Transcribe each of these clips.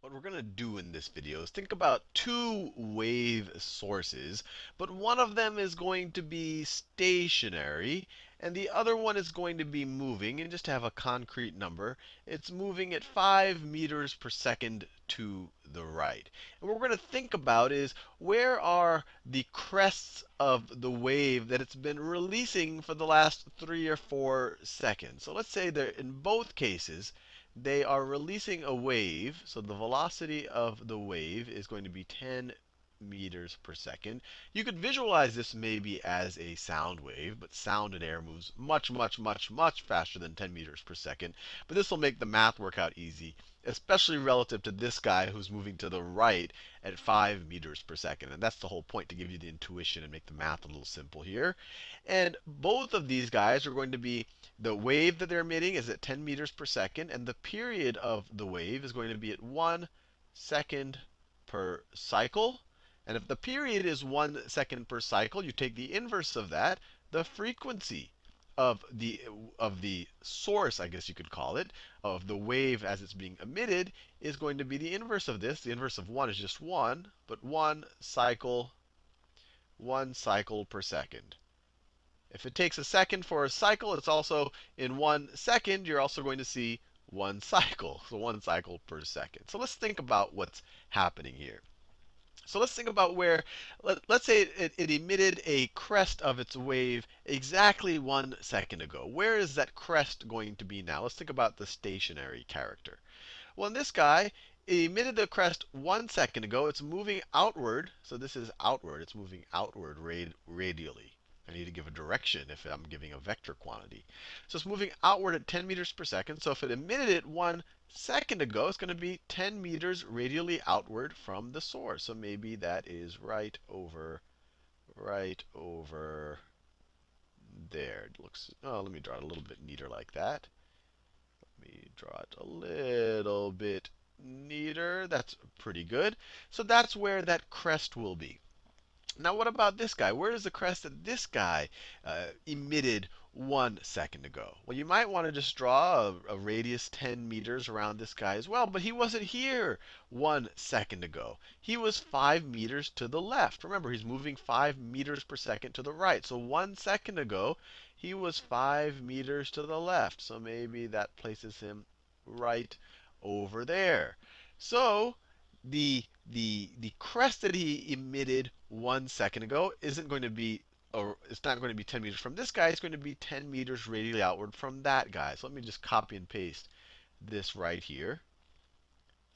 What we're going to do in this video is think about two wave sources, but one of them is going to be stationary, and the other one is going to be moving. And just to have a concrete number, it's moving at 5 meters per second to the right. And what we're going to think about is where are the crests of the wave that it's been releasing for the last 3 or 4 seconds. So let's say that in both cases, they are releasing a wave. So the velocity of the wave is going to be 10 meters per second. You could visualize this maybe as a sound wave, but sound and air moves much, much, much, much faster than 10 meters per second. But this will make the math work out easy, especially relative to this guy who's moving to the right at 5 meters per second. And that's the whole point, to give you the intuition and make the math a little simple here. And both of these guys are going to be, the wave that they're emitting is at 10 meters per second, and the period of the wave is going to be at 1 second per cycle. And if the period is 1 second per cycle, you take the inverse of that. The frequency of the source, I guess you could call it, of the wave as it's being emitted is going to be the inverse of this. The inverse of 1 is just 1, but 1 cycle per second. If it takes a second for a cycle, it's also in 1 second, you're also going to see 1 cycle. So 1 cycle per second. So let's think about what's happening here. So let's think about where, let's say it emitted a crest of its wave exactly 1 second ago. Where is that crest going to be now? Let's think about the stationary character. Well, in this guy, it emitted the crest 1 second ago. It's moving outward. So this is outward. It's moving outward radially. I need to give a direction if I'm giving a vector quantity. So it's moving outward at 10 meters per second. So if it emitted it 1 second ago, it's going to be 10 meters radially outward from the source. So maybe that is right over there. It looks, oh, let me draw it a little bit neater like that. Let me draw it a little bit neater. That's pretty good. So that's where that crest will be. Now, what about this guy? Where is the crest that this guy emitted 1 second ago? Well, you might want to just draw a radius 10 meters around this guy as well, but he wasn't here 1 second ago. He was 5 meters to the left. Remember, he's moving 5 meters per second to the right. So 1 second ago, he was 5 meters to the left. So maybe that places him right over there. So the crest that he emitted 1 second ago isn't going to be, or it's not going to be 10 meters from this guy. It's going to be 10 meters radially outward from that guy. So let me just copy and paste this right here.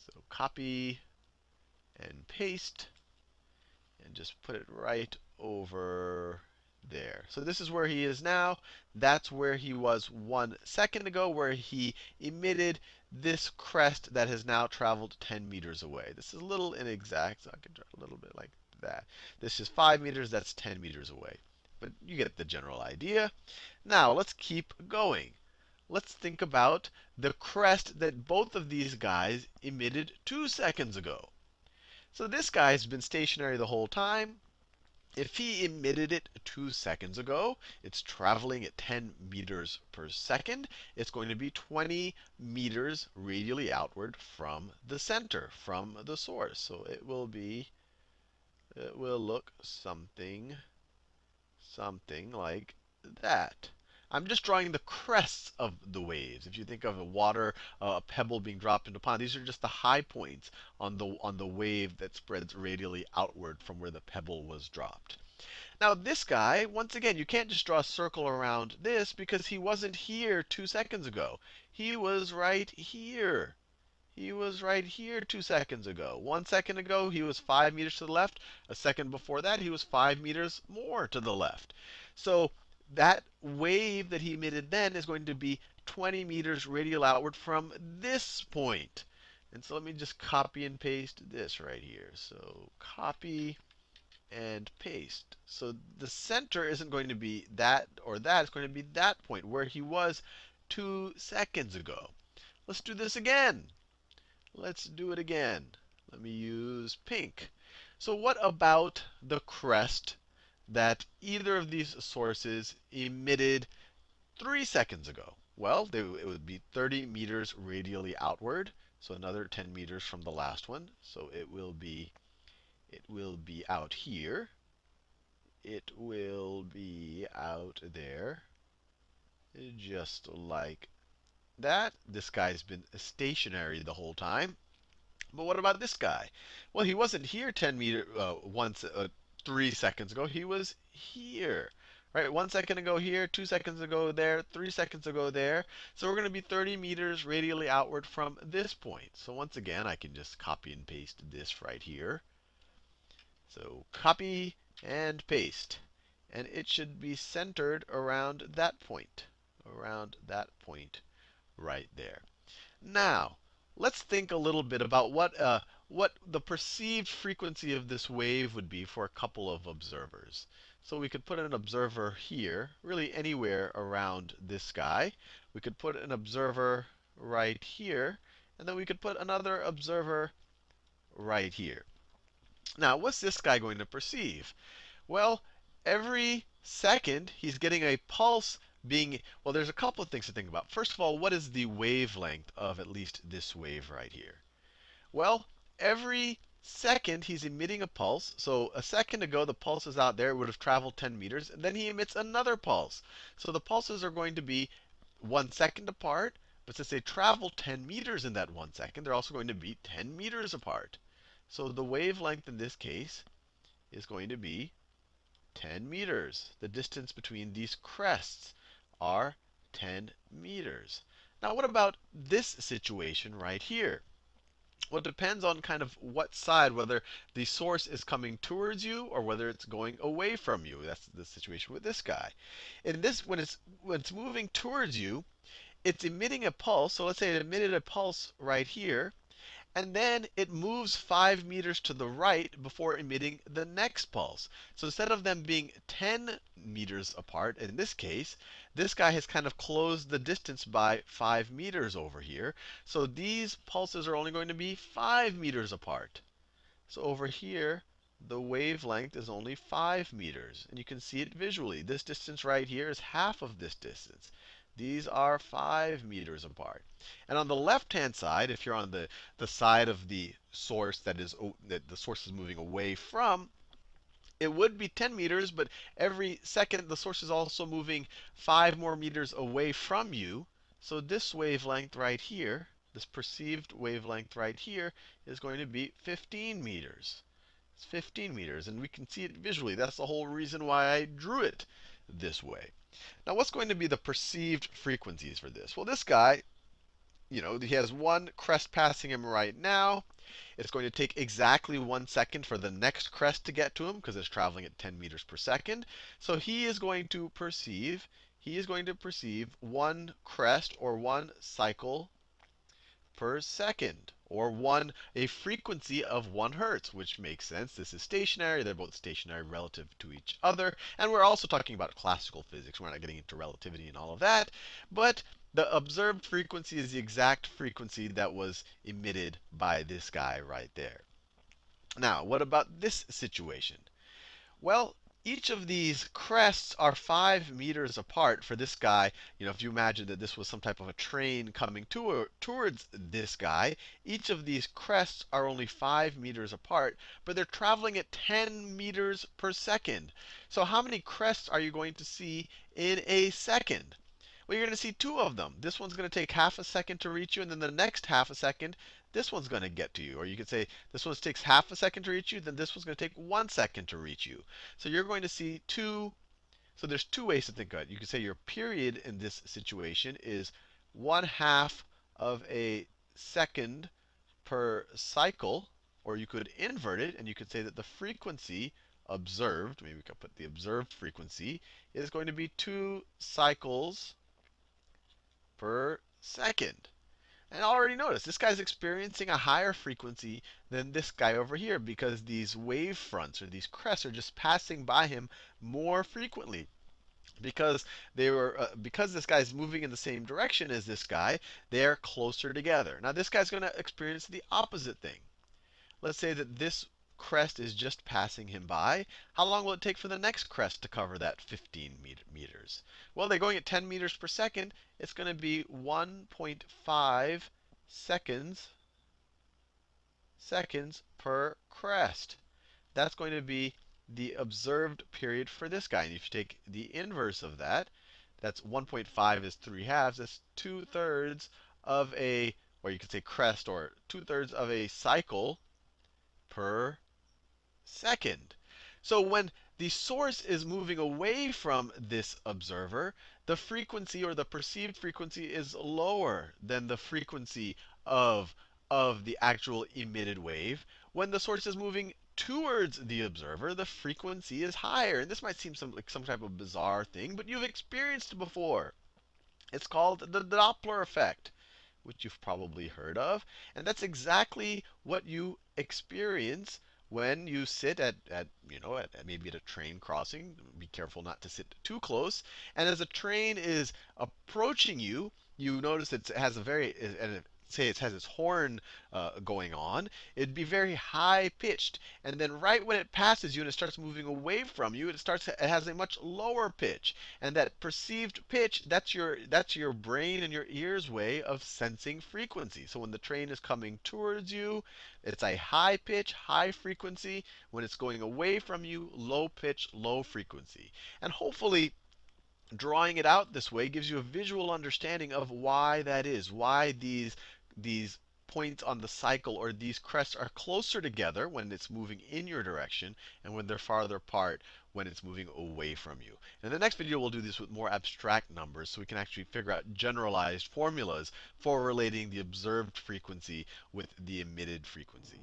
So copy and paste, and just put it right over there. So this is where he is now. That's where he was 1 second ago, where he emitted this crest that has now traveled 10 meters away. This is a little inexact, so I can draw a little bit like that. This is 5 meters, that's 10 meters away. But you get the general idea. Now let's keep going. Let's think about the crest that both of these guys emitted 2 seconds ago. So this guy's been stationary the whole time. If he emitted it 2 seconds ago, it's traveling at 10 meters per second. It's going to be 20 meters radially outward from the center, from the source. So it will look something like that. I'm just drawing the crests of the waves. If you think of a water, a pebble being dropped into a pond, these are just the high points on the wave that spreads radially outward from where the pebble was dropped. Now this guy, once again, you can't just draw a circle around this because he wasn't here 2 seconds ago. He was right here. He was right here 2 seconds ago. 1 second ago, he was 5 meters to the left. A second before that, he was 5 meters more to the left. So that wave that he emitted then is going to be 20 meters radial outward from this point. And so let me just copy and paste this right here. So copy and paste. So the center isn't going to be that or that. It's going to be that point where he was 2 seconds ago. Let's do this again. Let's do it again. Let me use pink. So what about the crest that either of these sources emitted 3 seconds ago? Well, it would be 30 meters radially outward. So another 10 meters from the last one. So it will be out here. It will be out there, just like that. This guy's been stationary the whole time. But what about this guy? Well, he wasn't here 3 seconds ago. He was here. Right? 1 second ago here, 2 seconds ago there, 3 seconds ago there. So we're going to be 30 meters radially outward from this point. So once again, I can just copy and paste this right here. So copy and paste. And it should be centered around that point. Around that point right there. Now, let's think a little bit about what the perceived frequency of this wave would be for a couple of observers. So we could put an observer here, really anywhere around this guy. We could put an observer right here, and then we could put another observer right here. Now, what's this guy going to perceive? Well, every second he's getting a pulse being, well, there's a couple of things to think about. First of all, what is the wavelength of at least this wave right here? Well, every second he's emitting a pulse. So a second ago, the pulse is out there. It would have traveled 10 meters. And then he emits another pulse. So the pulses are going to be 1 second apart. But since they travel 10 meters in that 1 second, they're also going to be 10 meters apart. So the wavelength in this case is going to be 10 meters. The distance between these crests are 10 meters. Now, what about this situation right here? Well, it depends on kind of what side, whether the source is coming towards you or whether it's going away from you. That's the situation with this guy. In this, when it's moving towards you, it's emitting a pulse. So let's say it emitted a pulse right here. And then it moves 5 meters to the right before emitting the next pulse. So instead of them being 10 meters apart, in this case, this guy has kind of closed the distance by 5 meters over here. So these pulses are only going to be 5 meters apart. So over here, the wavelength is only 5 meters. And you can see it visually. This distance right here is half of this distance. These are 5 meters apart. And on the left-hand side, if you're on the side of the source that the source is moving away from, it would be 10 meters, but every second the source is also moving 5 more meters away from you. So this wavelength right here, this perceived wavelength right here, is going to be 15 meters. It's 15 meters, and we can see it visually. That's the whole reason why I drew it this way. Now, what's going to be the perceived frequencies for this? Well, this guy, he has one crest passing him right now. It's going to take exactly 1 second for the next crest to get to him because it's traveling at 10 meters per second. So he is going to perceive one crest or one cycle per second, or a frequency of 1 hertz, which makes sense. This is stationary. They're both stationary relative to each other. And we're also talking about classical physics. We're not getting into relativity and all of that. But the observed frequency is the exact frequency that was emitted by this guy right there. Now, what about this situation? Well, each of these crests are 5 meters apart for this guy. If you imagine that this was some type of a train coming towards this guy, each of these crests are only 5 meters apart, but they're traveling at 10 meters per second. So how many crests are you going to see in a second? Well, you're going to see 2 of them. This one's going to take half a second to reach you, and then the next half a second, this one's going to get to you. Or you could say this one takes half a second to reach you, then this one's going to take 1 second to reach you. So you're going to see 2. So there's 2 ways to think of it. You could say your period in this situation is 1/2 of a second per cycle. Or you could invert it, and you could say that the frequency observed, maybe we could put the observed frequency, is going to be 2 cycles per second. And already notice, this guy's experiencing a higher frequency than this guy over here because these wave fronts or these crests are just passing by him more frequently. Because because this guy's moving in the same direction as this guy, they're closer together. Now this guy's going to experience the opposite thing. Let's say that this crest is just passing him by. How long will it take for the next crest to cover that 15 meters? Well, they're going at 10 meters per second. It's going to be 1.5 seconds seconds per crest. That's going to be the observed period for this guy. And if you take the inverse of that, that's 1.5 is 3/2. That's 2/3 of a, or you could say crest, or 2/3 of a cycle per second. So when the source is moving away from this observer, the frequency, or the perceived frequency, is lower than the frequency of, the actual emitted wave. When the source is moving towards the observer, the frequency is higher. And this might seem like some type of bizarre thing, but you've experienced it before. It's called the Doppler effect, which you've probably heard of. And that's exactly what you experience when you sit at maybe at a train crossing. Be careful not to sit too close. And as a train is approaching you, you notice it has a very, and say it has its horn going on, it'd be very high pitched. And then right when it passes you and it starts moving away from you, it has a much lower pitch. And that perceived pitch, that's your brain and your ear's way of sensing frequency. So when the train is coming towards you, it's a high pitch, high frequency. When it's going away from you, low pitch, low frequency. And hopefully drawing it out this way gives you a visual understanding of why that is, why these points on the cycle, or these crests, are closer together when it's moving in your direction, and when they're farther apart when it's moving away from you. In the next video, we'll do this with more abstract numbers, so we can actually figure out generalized formulas for relating the observed frequency with the emitted frequency.